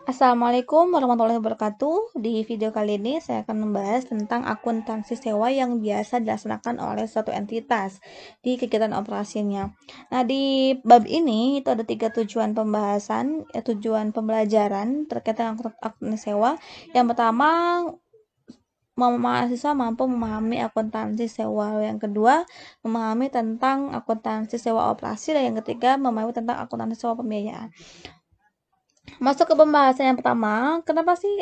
Assalamualaikum warahmatullahi wabarakatuh. Di video kali ini saya akan membahas tentang akuntansi sewa yang biasa dilaksanakan oleh suatu entitas di kegiatan operasinya. Nah, di bab ini itu ada 3 tujuan pembahasan, tujuan pembelajaran terkait dengan akuntansi sewa. Yang pertama, mahasiswa mampu memahami akuntansi sewa. Yang kedua, memahami tentang akuntansi sewa operasi. Dan yang ketiga, memahami tentang akuntansi sewa pembiayaan. Masuk ke pembahasan yang pertama, kenapa sih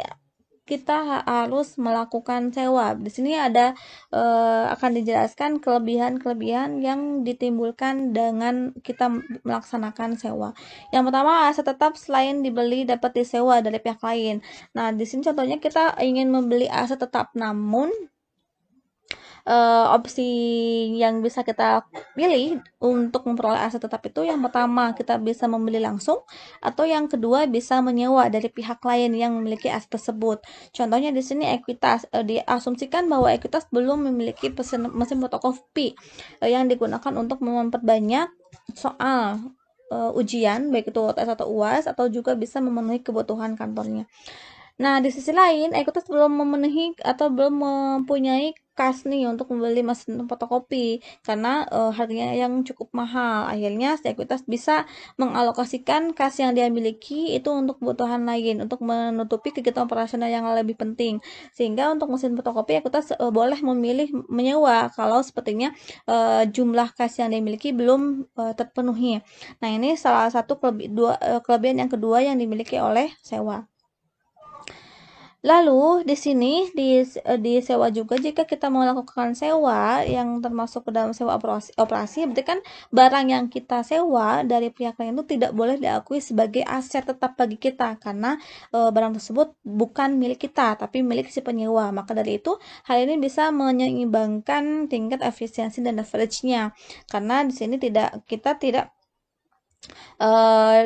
kita harus melakukan sewa? Di sini ada akan dijelaskan kelebihan-kelebihan yang ditimbulkan dengan kita melaksanakan sewa. Yang pertama, aset tetap selain dibeli dapat disewa dari pihak lain. Nah, di sini contohnya kita ingin membeli aset tetap, namun opsi yang bisa kita pilih untuk memperoleh aset tetap itu yang pertama kita bisa membeli langsung, atau yang kedua bisa menyewa dari pihak lain yang memiliki aset tersebut. Contohnya di sini Ekuitas, diasumsikan bahwa Ekuitas belum memiliki mesin fotokopi yang digunakan untuk memperbanyak soal ujian, baik itu UTS atau UAS, atau juga bisa memenuhi kebutuhan kantornya. Nah, di sisi lain, Ekuitas belum memenuhi atau belum mempunyai kas nih untuk membeli mesin fotokopi karena harganya yang cukup mahal. Akhirnya, Ekuitas bisa mengalokasikan kas yang dia miliki itu untuk kebutuhan lain, untuk menutupi kegiatan operasional yang lebih penting. Sehingga untuk mesin fotokopi, Ekuitas boleh memilih menyewa kalau sepertinya jumlah kas yang dia miliki belum terpenuhi. Nah, ini salah satu kelebihan yang kedua yang dimiliki oleh sewa. Lalu di sini disewa juga, jika kita melakukan sewa yang termasuk ke dalam sewa operasi, berarti kan barang yang kita sewa dari pihak lain itu tidak boleh diakui sebagai aset tetap bagi kita karena barang tersebut bukan milik kita tapi milik si penyewa. Maka dari itu hal ini bisa menyeimbangkan tingkat efisiensi dan leverage-nya karena di sini kita tidak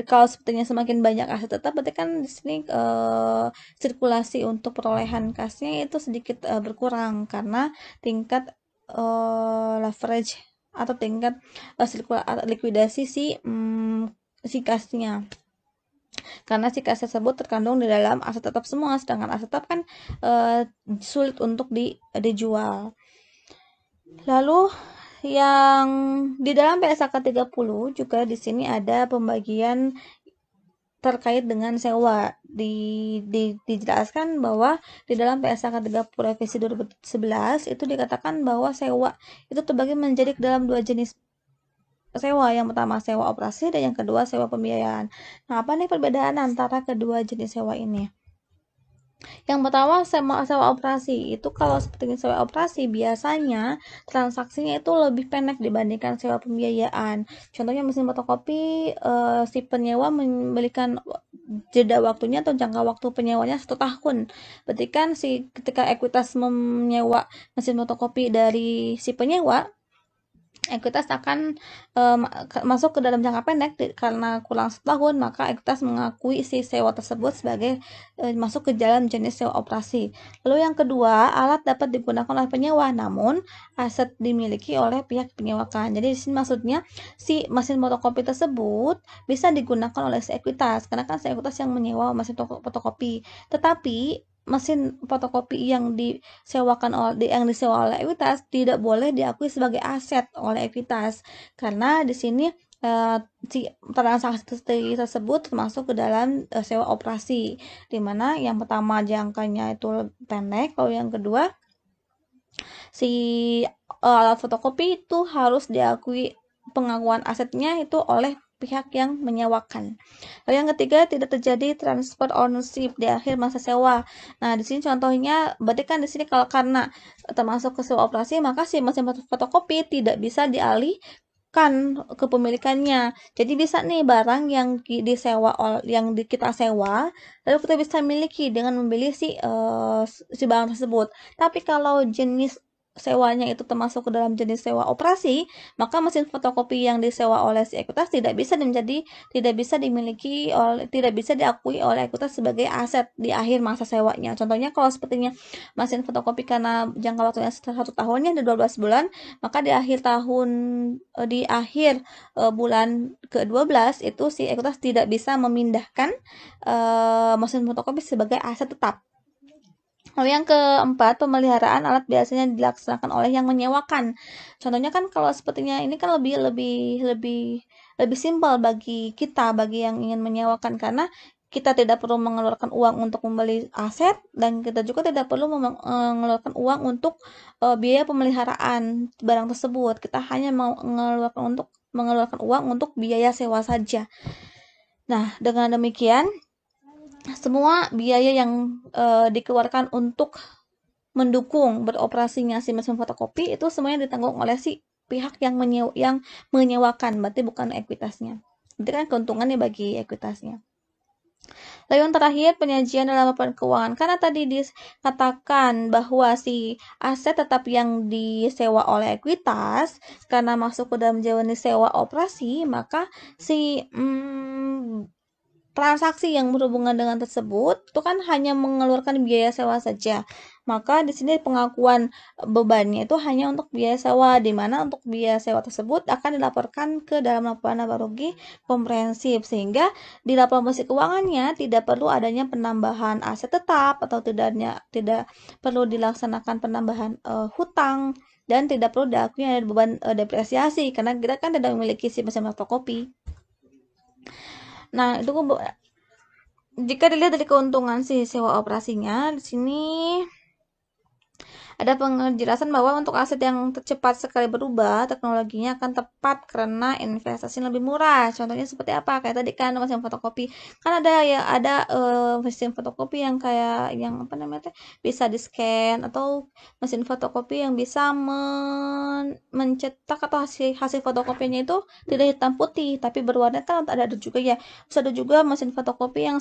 kalau sepertinya semakin banyak aset tetap, berarti kan di sini sirkulasi untuk perolehan kasnya itu sedikit berkurang karena tingkat leverage atau tingkat likuidasi si kasnya. Karena si kas tersebut terkandung di dalam aset tetap semua, sedangkan aset tetap kan sulit untuk dijual. Lalu yang di dalam PSAK 30 juga di sini ada pembagian terkait dengan sewa. Dijelaskan bahwa di dalam PSAK 30 revisi 2011 itu dikatakan bahwa sewa itu terbagi menjadi dalam 2 jenis sewa. Yang pertama sewa operasi dan yang kedua sewa pembiayaan. Nah, apa nih perbedaan antara kedua jenis sewa ini? Yang pertama, sewa operasi. Itu kalau seperti sewa operasi, biasanya transaksinya itu lebih pendek dibandingkan sewa pembiayaan. Contohnya mesin fotokopi, si penyewa memberikan jeda waktunya atau jangka waktu penyewanya 1 tahun. Berarti kan ketika Ekuitas menyewa mesin fotokopi dari si penyewa, Ekuitas akan masuk ke dalam jangka pendek karena kurang 1 tahun, maka Ekuitas mengakui si sewa tersebut sebagai masuk ke dalam jenis sewa operasi. Lalu yang kedua, alat dapat digunakan oleh penyewa, namun aset dimiliki oleh pihak penyewakan. Jadi di sini maksudnya si mesin fotokopi tersebut bisa digunakan oleh si Ekuitas karena kan si Ekuitas yang menyewa mesin fotokopi. Tetapi mesin fotokopi yang disewa oleh Ekuitas tidak boleh diakui sebagai aset oleh Ekuitas karena di sini si transaksi tersebut termasuk ke dalam sewa operasi, di mana yang pertama jangkanya itu pendek, kalau yang kedua si alat fotokopi itu harus diakui pengakuan asetnya itu oleh pihak yang menyewakan. Lalu yang ketiga, tidak terjadi transfer ownership di akhir masa sewa. Nah, di sini contohnya, berarti kan di sini kalau karena termasuk ke sewa operasi, maka si mesin fotokopi tidak bisa dialihkan kepemilikannya. Jadi bisa nih barang yang kita sewa, lalu kita bisa miliki dengan membeli si barang tersebut. Tapi kalau jenis sewanya itu termasuk ke dalam jenis sewa operasi, maka mesin fotokopi yang disewa oleh si Ekuitas tidak bisa diakui oleh Ekuitas sebagai aset di akhir masa sewanya. Contohnya kalau sepertinya mesin fotokopi karena jangka waktunya 1 tahunnya ada 12 bulan, maka di akhir bulan ke-12 itu si Ekuitas tidak bisa memindahkan mesin fotokopi sebagai aset tetap. Lalu yang keempat, pemeliharaan alat biasanya dilaksanakan oleh yang menyewakan. Contohnya kan kalau sepertinya ini kan lebih simpel bagi kita, bagi yang ingin menyewakan, karena kita tidak perlu mengeluarkan uang untuk membeli aset dan kita juga tidak perlu mengeluarkan uang untuk biaya pemeliharaan barang tersebut. Kita hanya mengeluarkan uang untuk biaya sewa saja. Nah, dengan demikian semua biaya yang dikeluarkan untuk mendukung beroperasinya si mesin fotokopi itu semuanya ditanggung oleh si pihak yang menyewakan, berarti bukan ekuitasnya. Itu kan keuntungannya bagi ekuitasnya. Lalu yang terakhir, penyajian dalam laporan keuangan. Karena tadi dikatakan bahwa si aset tetap yang disewa oleh ekuitas karena masuk ke dalam jenis sewa operasi, maka si transaksi yang berhubungan dengan tersebut itu kan hanya mengeluarkan biaya sewa saja. Maka di sini pengakuan bebannya itu hanya untuk biaya sewa, di mana untuk biaya sewa tersebut akan dilaporkan ke dalam laporan laba rugi komprehensif, sehingga di laporan posisi keuangannya tidak perlu adanya penambahan aset tetap atau tidak perlu dilaksanakan penambahan hutang dan tidak perlu diakui ada beban depresiasi karena kita kan tidak memiliki si mesin fotokopi. Nah, itu jika dilihat dari keuntungan si sewa operasinya, di sini ada penjelasan bahwa untuk aset yang cepat sekali berubah, teknologinya akan tepat karena investasi lebih murah. Contohnya seperti apa? Kayak tadi kan mesin fotokopi. Kan ada mesin fotokopi yang kayak yang apa namanya bisa di-scan, atau mesin fotokopi yang bisa mencetak atau hasil fotokopinya itu tidak hitam putih tapi berwarna, kan ada juga ya. Terus ada juga mesin fotokopi yang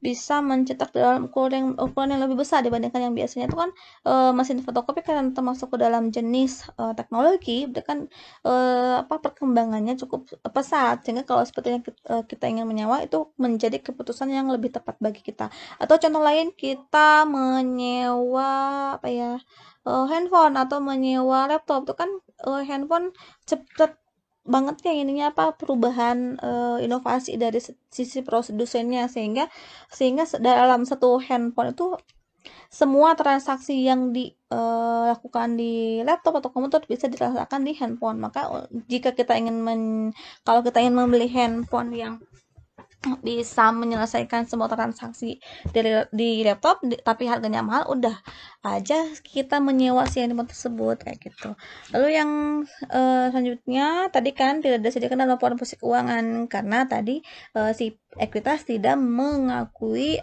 bisa mencetak dalam ukuran yang lebih besar dibandingkan yang biasanya. Itu kan mesin fotokopi karena termasuk ke dalam jenis teknologi, kan perkembangannya cukup pesat, sehingga kalau sepertinya kita ingin menyewa itu menjadi keputusan yang lebih tepat bagi kita. Atau contoh lain, kita menyewa handphone atau menyewa laptop, itu kan handphone cepat banget ya ininya perubahan inovasi dari sisi produsennya, sehingga dalam satu handphone itu semua transaksi yang dilakukan di laptop atau komputer bisa dilakukan di handphone. Maka kalau kita ingin membeli handphone yang bisa menyelesaikan semua transaksi di laptop tapi harganya mahal, udah aja kita menyewa si handphone tersebut kayak gitu. Lalu yang selanjutnya tadi kan tidak disediakan dalam laporan posisi keuangan karena tadi si ekuitas tidak mengakui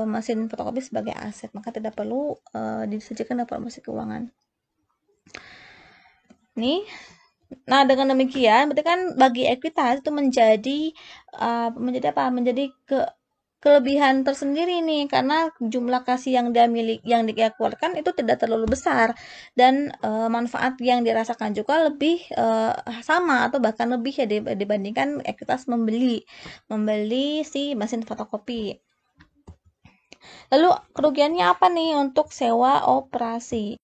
mesin fotokopi sebagai aset, maka tidak perlu disediakan dalam laporan posisi keuangan. Nah, dengan demikian berarti kan bagi ekuitas itu menjadi kelebihan tersendiri nih, karena jumlah kas yang dia keluarkan itu tidak terlalu besar dan manfaat yang dirasakan juga lebih sama atau bahkan lebih ya dibandingkan ekuitas membeli si mesin fotokopi. Lalu kerugiannya apa nih untuk sewa operasi?